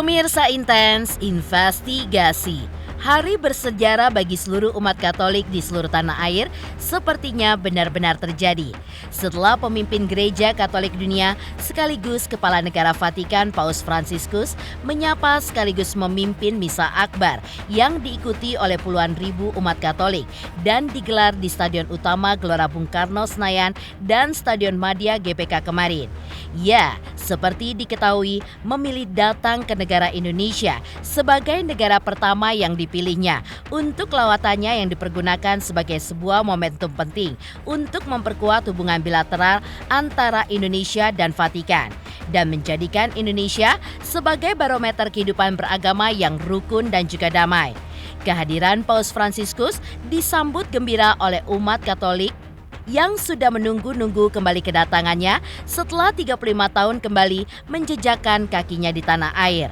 Pemirsa Intens Investigasi, hari bersejarah bagi seluruh umat Katolik di seluruh tanah air sepertinya benar-benar terjadi. Setelah pemimpin gereja Katolik dunia sekaligus Kepala Negara Vatikan Paus Fransiskus menyapa sekaligus memimpin Misa Akbar yang diikuti oleh puluhan ribu umat Katolik dan digelar di Stadion Utama Gelora Bung Karno Senayan dan Stadion Madia GBK kemarin. Ya, seperti diketahui memilih datang ke negara Indonesia sebagai negara pertama yang dipilihnya untuk lawatannya yang dipergunakan sebagai sebuah momentum penting untuk memperkuat hubungan bilateral antara Indonesia dan Vatikan dan menjadikan Indonesia sebagai barometer kehidupan beragama yang rukun dan juga damai. Kehadiran Paus Fransiskus disambut gembira oleh umat Katolik yang sudah menunggu-nunggu kembali kedatangannya setelah 35 tahun kembali menjejakkan kakinya di tanah air.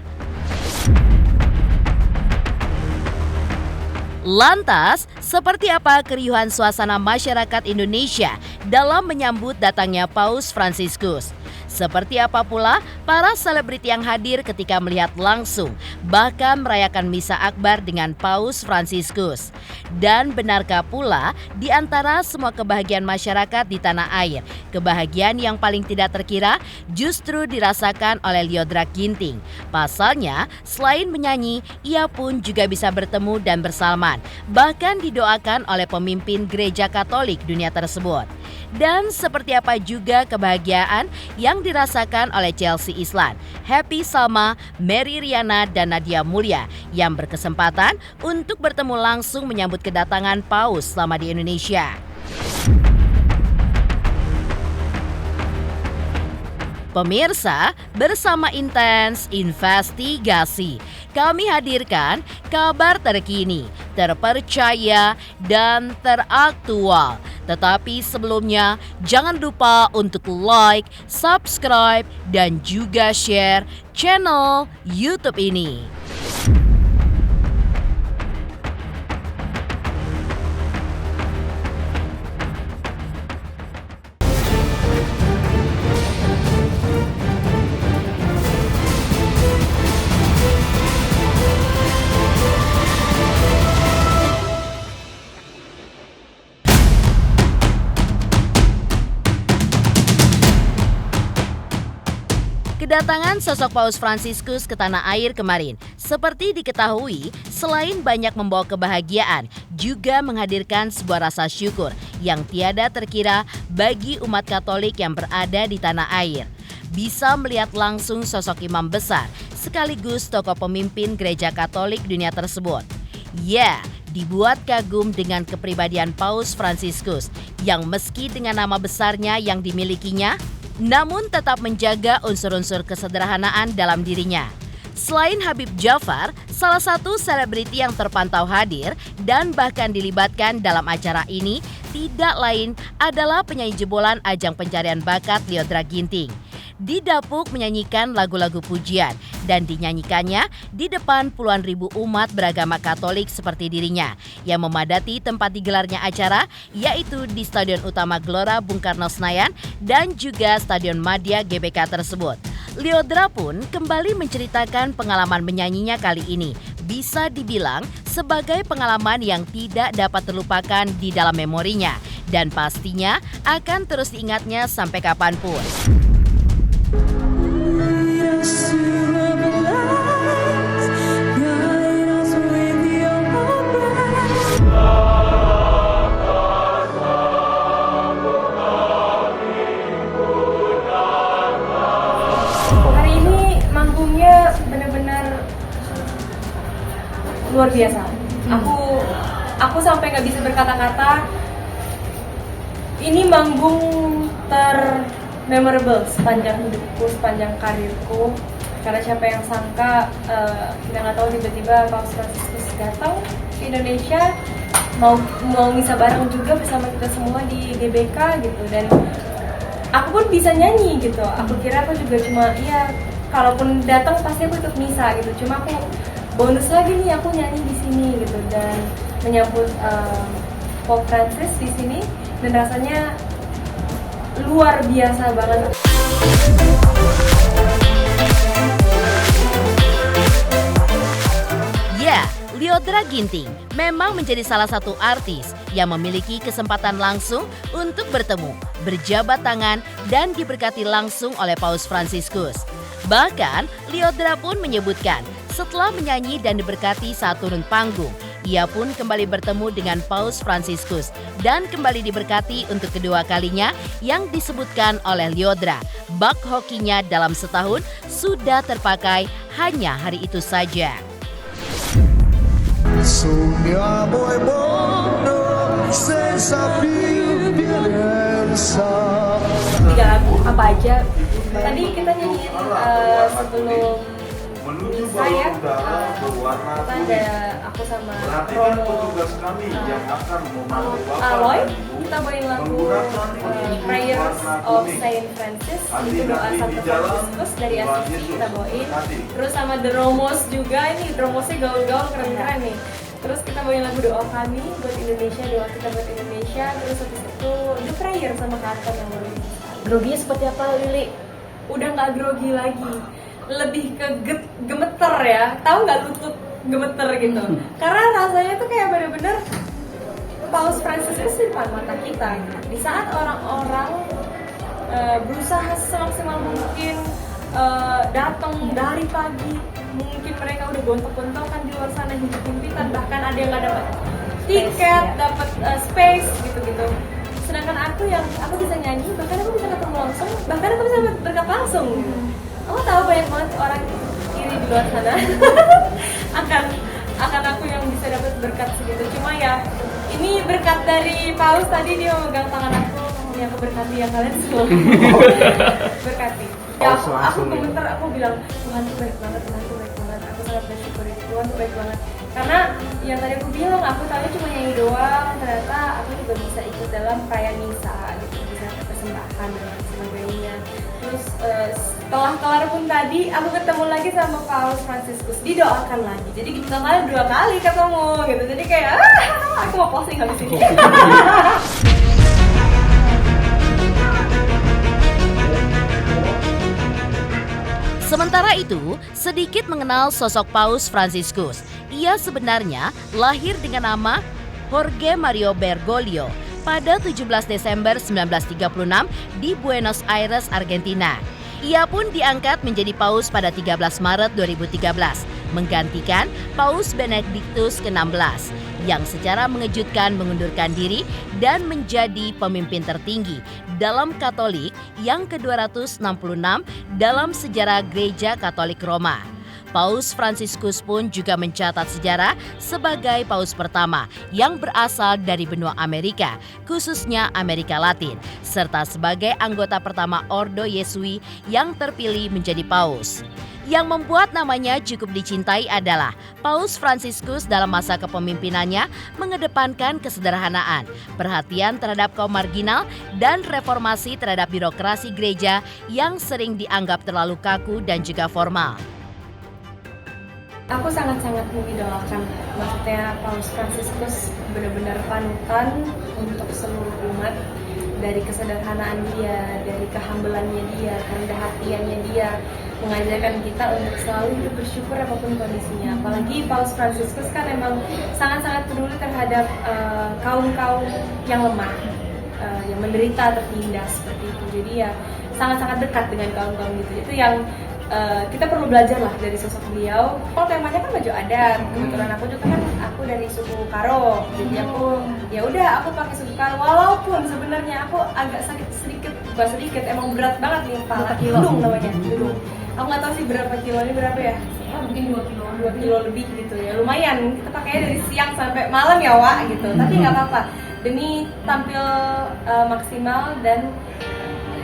Lantas, seperti apa keriuhan suasana masyarakat Indonesia dalam menyambut datangnya Paus Fransiskus? Seperti apa pula para selebriti yang hadir ketika melihat langsung, bahkan merayakan Misa Akbar dengan Paus Fransiskus? Dan benarkah pula di antara semua kebahagiaan masyarakat di tanah air, kebahagiaan yang paling tidak terkira justru dirasakan oleh Lyodra Ginting. Pasalnya, selain menyanyi, ia pun juga bisa bertemu dan bersalaman, bahkan didoakan oleh pemimpin gereja Katolik dunia tersebut. Dan seperti apa juga kebahagiaan yang dirasakan oleh Chelsea Islan, Happy Salma, Mary Riana, dan Nadia Mulya yang berkesempatan untuk bertemu langsung menyambut kedatangan Paus selama di Indonesia. Pemirsa, bersama Intens Investigasi, kami hadirkan kabar terkini, terpercaya, dan teraktual. Tetapi sebelumnya, jangan lupa untuk like, subscribe, dan juga share channel YouTube ini. Kedatangan sosok Paus Fransiskus ke tanah air kemarin, seperti diketahui, selain banyak membawa kebahagiaan, juga menghadirkan sebuah rasa syukur yang tiada terkira bagi umat Katolik yang berada di tanah air. Bisa melihat langsung sosok imam besar, sekaligus tokoh pemimpin gereja Katolik dunia tersebut. Ya, dibuat kagum dengan kepribadian Paus Fransiskus, yang meski dengan nama besarnya yang dimilikinya, namun tetap menjaga unsur-unsur kesederhanaan dalam dirinya. Selain Habib Jafar, salah satu selebriti yang terpantau hadir dan bahkan dilibatkan dalam acara ini tidak lain adalah penyanyi jebolan ajang pencarian bakat Lyodra Ginting. Didapuk menyanyikan lagu-lagu pujian dan dinyanyikannya di depan puluhan ribu umat beragama Katolik seperti dirinya yang memadati tempat digelarnya acara, yaitu di Stadion Utama Gelora Bung Karno Senayan dan juga Stadion Madia GBK tersebut. Lyodra pun kembali menceritakan pengalaman menyanyinya kali ini. Bisa dibilang sebagai pengalaman yang tidak dapat terlupakan di dalam memorinya dan pastinya akan terus diingatnya sampai kapanpun. Hari ini manggungnya benar-benar luar biasa. Aku sampai nggak bisa berkata-kata. Ini manggung memorable sepanjang hidupku, sepanjang karirku. Karena siapa yang sangka, kita nggak tahu tiba-tiba Paus Fransiskus datang ke Indonesia, mau misa bareng juga bersama kita semua di GBK gitu. Dan aku pun bisa nyanyi gitu. Aku kira aku juga cuma, ya kalaupun datang pasti aku ikut misa gitu. Cuma aku bonus lagi nih, aku nyanyi di sini gitu dan menyambut Paus Francis di sini dan rasanya luar biasa banget. Lyodra Ginting memang menjadi salah satu artis yang memiliki kesempatan langsung untuk bertemu, berjabat tangan, dan diberkati langsung oleh Paus Fransiskus. Bahkan, Lyodra pun menyebutkan setelah menyanyi dan diberkati saat turun panggung, ia pun kembali bertemu dengan Paus Fransiskus dan kembali diberkati untuk kedua kalinya yang disebutkan oleh Lyodra. Bak hokinya dalam setahun sudah terpakai hanya hari itu saja. Sognavo e mondo senza più violenza. 3 lagu apa aja? Tadi kita nyanyiin sebelum saya kita ada aku sama Romo Aloy, kita bawain lagu Prayers of Saint Francis, itu doa Santo Franciscus dari Assisi kita bawain. Terus sama The Romos juga, ini Romosnya gaul-gaul keren-keren nih. Terus kita bawain lagu doa kami buat Indonesia, doa kita buat Indonesia. Terus habis itu The Prayer sama Karton yang baru. Groginya seperti apa, Lili? Udah nggak grogi lagi, lebih ke gemeter ya, tahu nggak lutut gemeter gitu. Karena rasanya tuh kayak bener-bener Paus Fransiskus di depan mata kita gitu. Di saat orang-orang berusaha semaksimal mungkin datang dari pagi, mungkin mereka udah gontok-gontokan di luar sana himpit-himpitan, bahkan ada yang nggak dapat tiket, dapat space gitu-gitu. Sedangkan aku bisa nyanyi, bahkan aku bisa ketemu langsung, bahkan aku bisa berkat langsung gitu. Aku tahu banyak banget orang iri di luar sana akan aku yang bisa dapat berkat segitu. Cuma ya ini berkat dari Paus, tadi dia memegang tangan aku, ya aku berkati ya kalian semua. Berkati. Ya aku komentar, aku bilang Tuhan tuh baik banget, Tuhan tuh baik banget. Aku sangat bersyukur itu, Tuhan tuh baik banget. Karena yang tadi aku bilang, aku tahu cuma nyanyi doang, ternyata aku juga bisa ikut dalam perayaan misa gitu, bisa persembahan dan sebagainya. Terus setelah kelar pun tadi aku ketemu lagi sama Paus Fransiskus, didoakan lagi. Jadi kita kali 2 kali ketemu gitu. Jadi kayak aku mau posting habis ini. Sementara itu, sedikit mengenal sosok Paus Fransiskus. Ia sebenarnya lahir dengan nama Jorge Mario Bergoglio pada 17 Desember 1936 di Buenos Aires, Argentina. Ia pun diangkat menjadi Paus pada 13 Maret 2013, menggantikan Paus Benediktus ke-16 yang secara mengejutkan mengundurkan diri dan menjadi pemimpin tertinggi dalam Katolik yang ke-266 dalam sejarah Gereja Katolik Roma. Paus Fransiskus pun juga mencatat sejarah sebagai paus pertama yang berasal dari benua Amerika, khususnya Amerika Latin, serta sebagai anggota pertama Ordo Yesui yang terpilih menjadi paus. Yang membuat namanya cukup dicintai adalah Paus Fransiskus dalam masa kepemimpinannya mengedepankan kesederhanaan, perhatian terhadap kaum marginal, dan reformasi terhadap birokrasi gereja yang sering dianggap terlalu kaku dan juga formal. Aku sangat-sangat mengidolakan, maksudnya Paus Fransiskus benar-benar panutan untuk seluruh umat. Dari kesederhanaan dia, dari kehambelannya dia, kerendah hatiannya dia, mengajarkan kita untuk selalu hidup bersyukur apapun kondisinya. Apalagi Paus Fransiskus kan emang sangat-sangat peduli terhadap kaum-kaum yang lemah, yang menderita, tertindas seperti itu. Jadi ya sangat-sangat dekat dengan kaum-kaum gitu. Itu yang kita perlu belajar lah dari sosok beliau. Kalau temanya kan baju adat, kebetulan aku juga kan aku dari suku Karo, jadi aku ya udah aku pakai suku Karo. Walaupun sebenarnya aku agak sakit sedikit, bukan sedikit, emang berat banget nih kepala, hidung namanya, hidung. Aku nggak tahu sih berapa kilo ini berapa ya? Mungkin 2 kilo lebih gitu ya. Lumayan, kita pakainya dari siang sampai malam ya Wak gitu. Tapi nggak apa-apa, demi tampil maksimal dan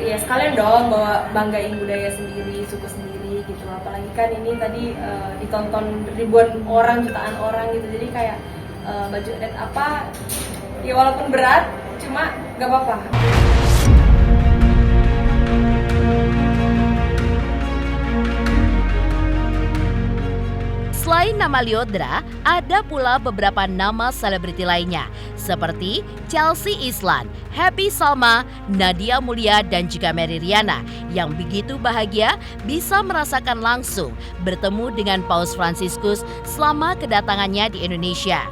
ya sekalian dong bawa banggain budaya sendiri, suku sendiri gitu. Apalagi kan ini tadi ditonton ribuan orang, jutaan orang gitu. Jadi kayak baju adat apa ya walaupun berat cuma gak apa-apa. Selain nama Lyodra, ada pula beberapa nama selebriti lainnya seperti Chelsea Islan, Happy Salma, Nadia Mulya, dan juga Mary Riana yang begitu bahagia bisa merasakan langsung bertemu dengan Paus Fransiskus selama kedatangannya di Indonesia.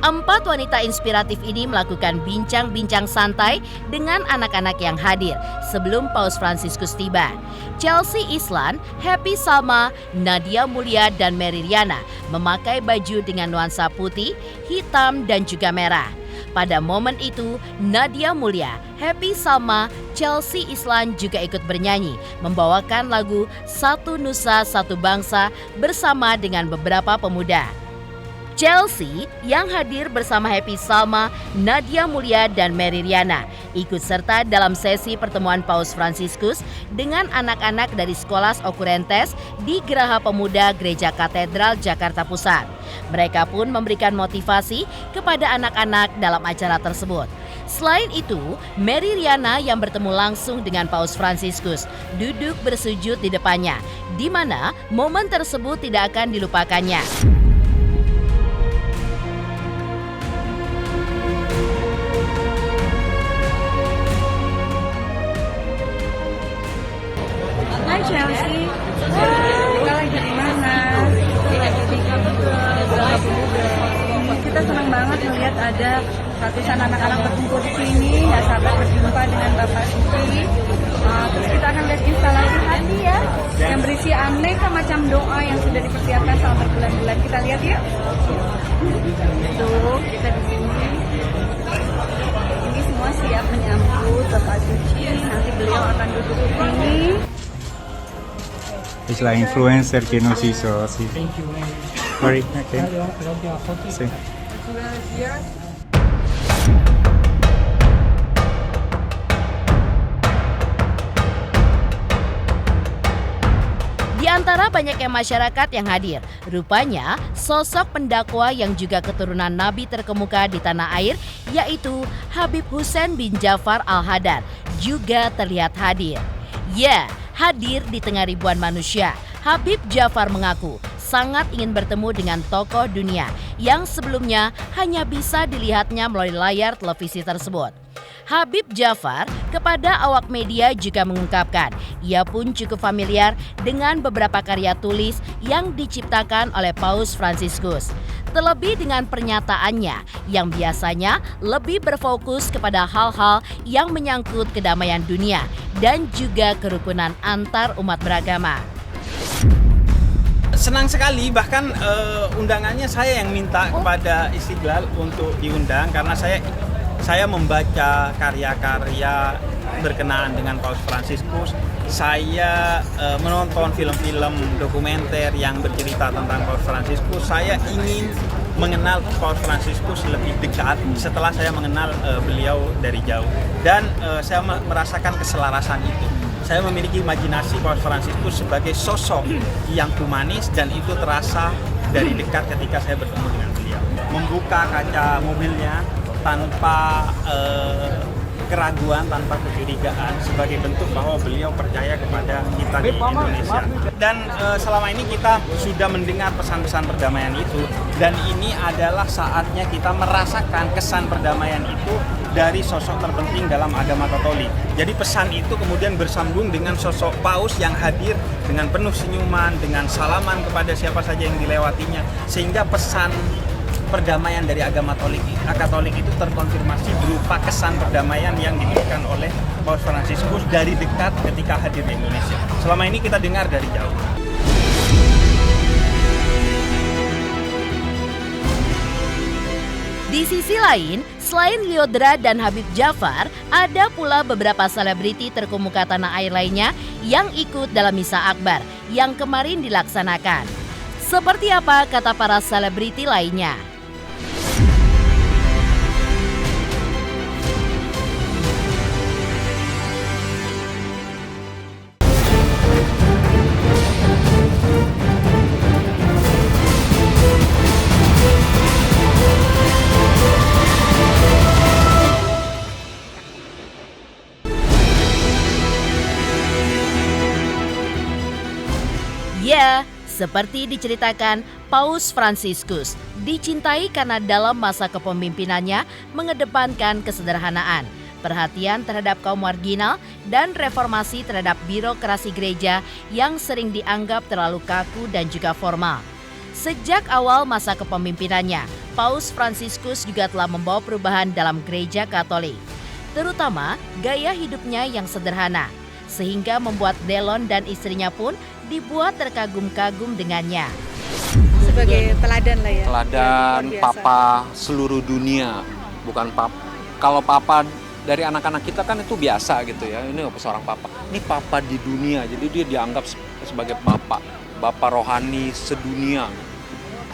4 wanita inspiratif ini melakukan bincang-bincang santai dengan anak-anak yang hadir sebelum Paus Fransiskus tiba. Chelsea Islan, Happy Salma, Nadia Mulya, dan Mary Riana memakai baju dengan nuansa putih, hitam, dan juga merah. Pada momen itu, Nadia Mulya, Happy Salma, Chelsea Islan juga ikut bernyanyi, membawakan lagu Satu Nusa Satu Bangsa bersama dengan beberapa pemuda. Chelsea yang hadir bersama Happy Salma, Nadia Mulya, dan Mary Riana ikut serta dalam sesi pertemuan Paus Fransiskus dengan anak-anak dari Sekolah Occurrentes di Geraha Pemuda Gereja Katedral Jakarta Pusat. Mereka pun memberikan motivasi kepada anak-anak dalam acara tersebut. Selain itu, Mary Riana yang bertemu langsung dengan Paus Fransiskus duduk bersujud di depannya, di mana momen tersebut tidak akan dilupakannya. Hai Chelsea, kita lagi di mana? Lagi di Geraha Pemuda. Kita senang banget melihat ada ratusan anak-anak berkumpul di sini. Ya sahabat berjumpa dengan Bapak Suki. Terus kita akan lihat instalasi hati ya, yang berisi aneka macam doa yang sudah dipersiapkan selama berbulan-bulan. Kita lihat yuk. Tuh, kita di sini. Ini semua siap menyambut Bapak Suci. Nanti beliau akan duduk di sini. Es la influencer que nos hizo así. Mari, okay. Sí. Di antara banyaknya masyarakat yang hadir, rupanya sosok pendakwa yang juga keturunan Nabi terkemuka di tanah air, yaitu Habib Hussein bin Ja'far Al-Hadar, juga terlihat hadir. Ya, hadir di tengah ribuan manusia, Habib Ja'far mengaku sangat ingin bertemu dengan tokoh dunia yang sebelumnya hanya bisa dilihatnya melalui layar televisi tersebut. Habib Ja'far kepada awak media juga mengungkapkan ia pun cukup familiar dengan beberapa karya tulis yang diciptakan oleh Paus Fransiskus. Terlebih dengan pernyataannya yang biasanya lebih berfokus kepada hal-hal yang menyangkut kedamaian dunia dan juga kerukunan antar umat beragama. Senang sekali, bahkan undangannya saya yang minta kepada Istiqlal untuk diundang karena saya membaca karya-karya berkenaan dengan Paus Fransiskus. Saya menonton film-film dokumenter yang bercerita tentang Paus Fransiskus. Saya ingin mengenal Paus Fransiskus lebih dekat setelah saya mengenal beliau dari jauh. Dan saya merasakan keselarasan itu. Saya memiliki imajinasi Paus Fransiskus sebagai sosok yang humanis dan itu terasa dari dekat ketika saya bertemu dengan beliau. Membuka kaca mobilnya tanpa keraguan, tanpa kecurigaan sebagai bentuk bahwa beliau percaya kepada kita di Indonesia. Dan selama ini kita sudah mendengar pesan-pesan perdamaian itu dan ini adalah saatnya kita merasakan kesan perdamaian itu dari sosok terpenting dalam agama Katolik. Jadi pesan itu kemudian bersambung dengan sosok Paus yang hadir dengan penuh senyuman, dengan salaman kepada siapa saja yang dilewatinya, sehingga pesan perdamaian dari agama Katolik itu terkonfirmasi berupa kesan perdamaian yang diberikan oleh Paus Fransiskus dari dekat ketika hadir di Indonesia. Selama ini kita dengar dari jauh. Di sisi lain, selain Lyodra dan Habib Ja'far, ada pula beberapa selebriti terkemuka tanah air lainnya yang ikut dalam Misa Akbar yang kemarin dilaksanakan. Seperti apa kata para selebriti lainnya? Ya, seperti diceritakan, Paus Fransiskus dicintai karena dalam masa kepemimpinannya mengedepankan kesederhanaan, perhatian terhadap kaum marginal, dan reformasi terhadap birokrasi gereja yang sering dianggap terlalu kaku dan juga formal. Sejak awal masa kepemimpinannya, Paus Fransiskus juga telah membawa perubahan dalam gereja Katolik, terutama gaya hidupnya yang sederhana, sehingga membuat Delon dan istrinya pun dibuat terkagum-kagum dengannya. Sebagai teladan lah ya. Teladan Luar biasa. papa seluruh dunia, bukan papa. Kalau papa dari anak-anak kita kan itu biasa gitu ya. Ini seorang papa. Ini papa di dunia, jadi dia dianggap sebagai bapak rohani sedunia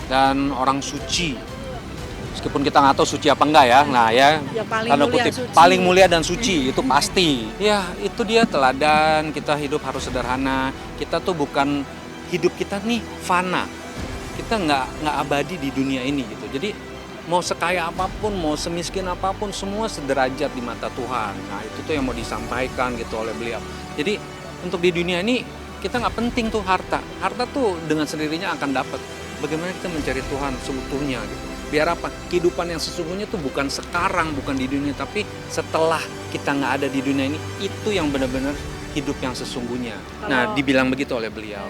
dan orang suci. Meskipun kita nggak tahu suci apa enggak ya, nah ya, Ya, paling tanda mulia kutip, suci. paling mulia dan suci itu pasti. Ya itu dia teladan, kita hidup harus sederhana. Kita tuh bukan, hidup kita nih fana. Kita nggak abadi di dunia ini gitu. Jadi mau sekaya apapun, mau semiskin apapun, semua sederajat di mata Tuhan. Nah itu tuh yang mau disampaikan gitu oleh beliau. Jadi untuk di dunia ini kita nggak penting tuh harta. Harta tuh dengan sendirinya akan dapat. Bagaimana kita mencari Tuhan seutuhnya gitu. Biar apa? Kehidupan yang sesungguhnya tuh bukan sekarang, bukan di dunia, tapi setelah kita nggak ada di dunia ini, itu yang benar-benar hidup yang sesungguhnya. Nah dibilang begitu oleh beliau.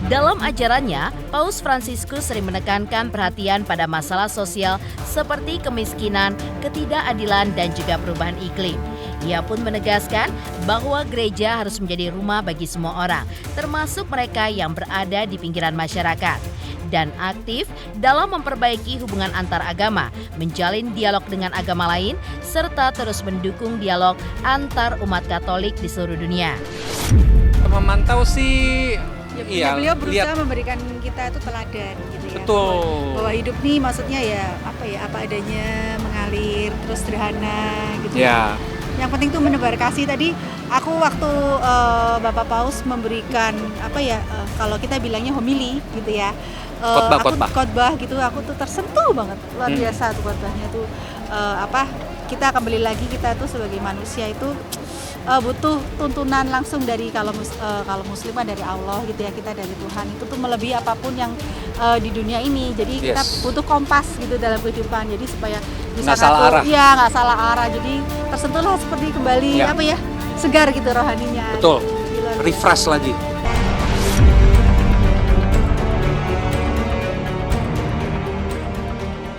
Dalam ajarannya, Paus Fransiskus sering menekankan perhatian pada masalah sosial seperti kemiskinan, ketidakadilan, dan juga perubahan iklim. Ia pun menegaskan bahwa gereja harus menjadi rumah bagi semua orang, termasuk mereka yang berada di pinggiran masyarakat. Dan aktif dalam memperbaiki hubungan antar agama, menjalin dialog dengan agama lain, serta terus mendukung dialog antar umat Katolik di seluruh dunia. Memantau sih, Ya, beliau berusaha lihat memberikan kita itu teladan gitu ya. Betul. Bahwa hidup nih maksudnya ya apa adanya, mengalir, terus sederhana gitu. ya. Yang penting tuh menebar kasih. Tadi aku waktu Bapak Paus memberikan kalau kita bilangnya homili gitu ya. Khotbah gitu, aku tuh tersentuh banget. Luar biasa tuh khotbahnya tuh kita kembali lagi, kita tuh sebagai manusia itu butuh tuntunan langsung dari kalau muslim kan dari Allah gitu ya, kita dari Tuhan. Itu tuh melebihi apapun yang di dunia ini. Jadi kita butuh kompas gitu dalam kehidupan. Jadi supaya bisa Nggak salah arah. Iya, nggak salah arah. Jadi tersentuhlah seperti kembali segar gitu rohaninya. Betul. Gitu. Refresh lagi.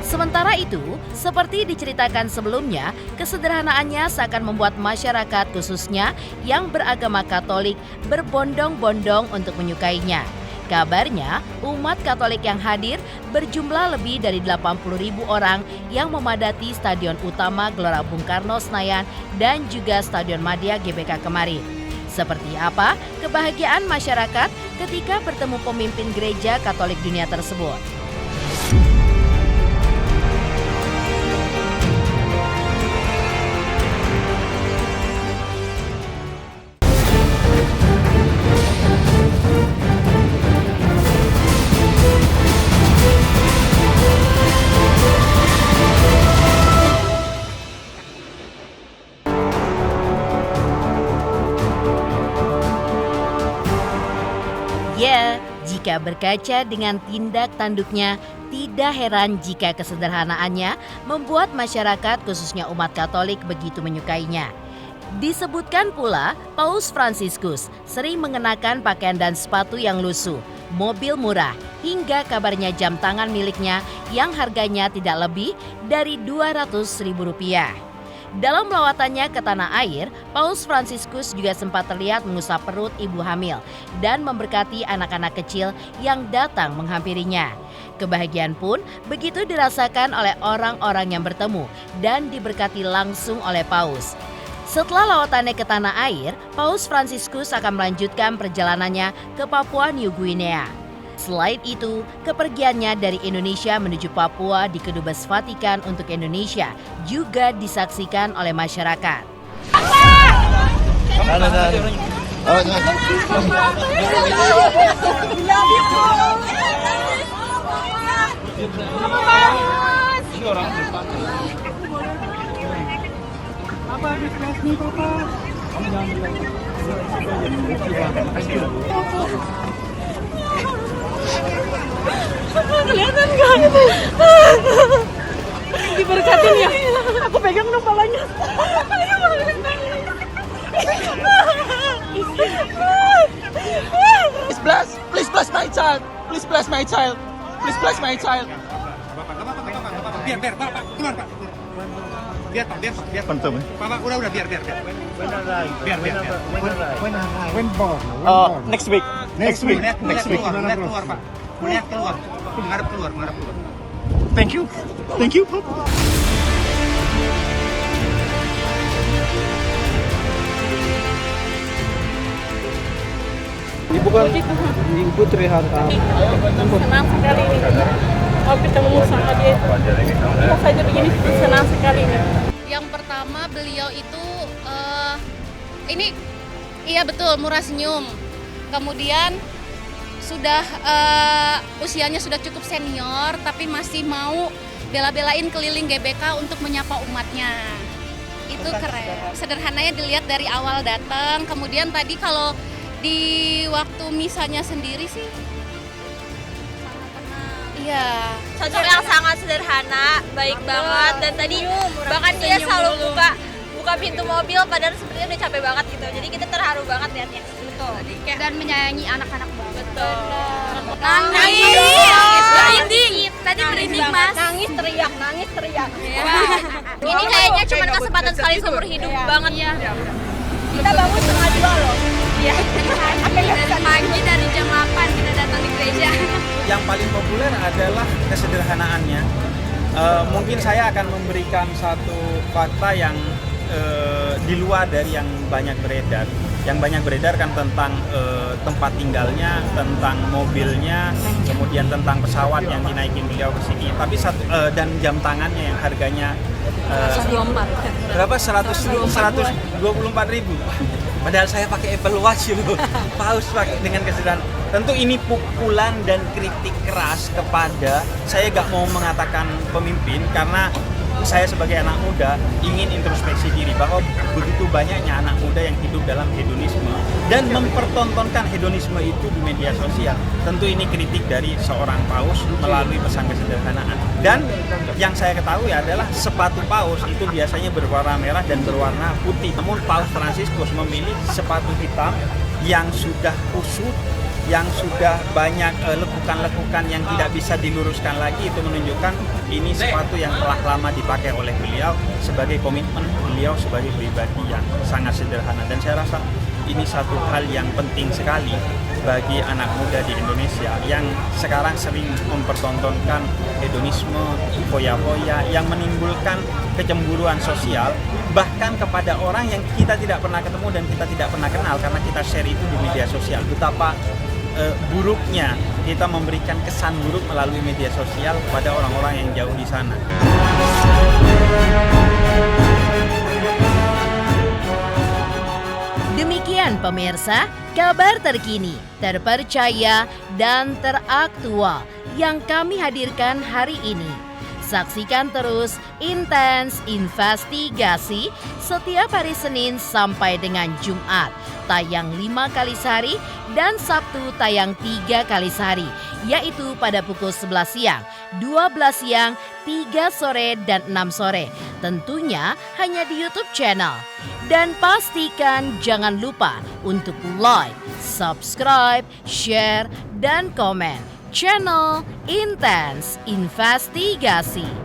Sementara itu, seperti diceritakan sebelumnya, kesederhanaannya seakan membuat masyarakat khususnya yang beragama Katolik berbondong-bondong untuk menyukainya. Kabarnya, umat Katolik yang hadir berjumlah lebih dari 80.000 orang yang memadati Stadion Utama Gelora Bung Karno Senayan dan juga Stadion Madia GBK kemarin. Seperti apa kebahagiaan masyarakat ketika bertemu pemimpin gereja Katolik dunia tersebut? Ya, jika berkaca dengan tindak tanduknya, tidak heran jika kesederhanaannya membuat masyarakat khususnya umat Katolik begitu menyukainya. Disebutkan pula, Paus Fransiskus sering mengenakan pakaian dan sepatu yang lusuh, mobil murah, hingga kabarnya jam tangan miliknya yang harganya tidak lebih dari Rp200.000. Dalam lawatannya ke tanah air, Paus Fransiskus juga sempat terlihat mengusap perut ibu hamil dan memberkati anak-anak kecil yang datang menghampirinya. Kebahagiaan pun begitu dirasakan oleh orang-orang yang bertemu dan diberkati langsung oleh Paus. Setelah lawatannya ke tanah air, Paus Fransiskus akan melanjutkan perjalanannya ke Papua New Guinea. Selain itu, kepergiannya dari Indonesia menuju Papua di Kedubes Vatikan untuk Indonesia juga disaksikan oleh masyarakat. Kelihatan nggak? Diberkatin ya. Aku pegang dong palanya. Please bless my child. Please bless my child. Please bless my child. Biar, Pak, keluar, Pak. Biar, Pak. Pak, udah, biar. Biar. When born? Next week. Next week. Lihat keluar, Pak. Lihat keluar. Ngarep keluar. Thank you. Ibu kan Ibu Trihanta. Senang sekali ini. Mau ketemu sama dia. Bisa saja begini, senang sekali ini. Yang pertama beliau itu ini iya betul murah senyum. Kemudian sudah usianya sudah cukup senior tapi masih mau bela-belain keliling GBK untuk menyapa umatnya. Itu keren. Sederhananya dilihat dari awal datang. Kemudian tadi kalau di waktu misanya sendiri sih sangat tenang. Iya. Sosok yang sangat sederhana, baik banget, dan tadi bahkan dia selalu buka pintu mobil padahal sebenarnya udah capek banget gitu. Jadi kita terharu banget lihatnya. Betul. Dan menyayangi anak-anak banget. Betul. Nangis. Merinding. Tadi merinding Mas. Nangis teriak. Ini kayaknya cuma kesempatan sekali seumur hidup banget. Iya. Kita bangun setengah 2 loh. Iya. Dari pagi dari jam 8 kita datang di gereja. Yang paling populer adalah kesederhanaannya. Mungkin saya akan memberikan satu fakta yang di luar dari yang banyak beredar. Yang banyak beredar kan tentang tempat tinggalnya, tentang mobilnya, kemudian tentang pesawat yang dinaikin beliau ke sini. Tapi dan jam tangannya yang harganya 124. berapa? 124.000. Padahal saya pakai Apple Watch loh. Paus pakai dengan kesederhanaan. Tentu ini pukulan dan kritik keras kepada, saya gak mau mengatakan pemimpin karena saya sebagai anak muda ingin introspeksi diri bahwa begitu banyaknya anak muda yang hidup dalam hedonisme dan mempertontonkan hedonisme itu di media sosial. Tentu ini kritik dari seorang paus melalui pesan kesederhanaan. Dan yang saya ketahui adalah sepatu paus itu biasanya berwarna merah dan berwarna putih. Namun Paus Fransiskus memilih sepatu hitam yang sudah kusut, yang sudah banyak lekukan-lekukan yang tidak bisa diluruskan lagi. Itu menunjukkan ini sepatu yang telah lama dipakai oleh beliau sebagai komitmen beliau sebagai pribadi yang sangat sederhana. Dan saya rasa ini satu hal yang penting sekali bagi anak muda di Indonesia yang sekarang sering mempertontonkan hedonisme, foya-foya yang menimbulkan kecemburuan sosial bahkan kepada orang yang kita tidak pernah ketemu dan kita tidak pernah kenal karena kita share itu di media sosial. Betapa buruknya kita memberikan kesan buruk melalui media sosial kepada orang-orang yang jauh di sana. Demikian pemirsa, kabar terkini, terpercaya, dan teraktual yang kami hadirkan hari ini. Saksikan terus Intens Investigasi setiap hari Senin sampai dengan Jumat, tayang 5 kali sehari dan Sabtu tayang 3 kali sehari, yaitu pada pukul 11 siang, 12 siang, 3 sore, dan 6 sore. Tentunya hanya di YouTube channel. Dan pastikan jangan lupa untuk like, subscribe, share, dan komen channel Intens Investigasi.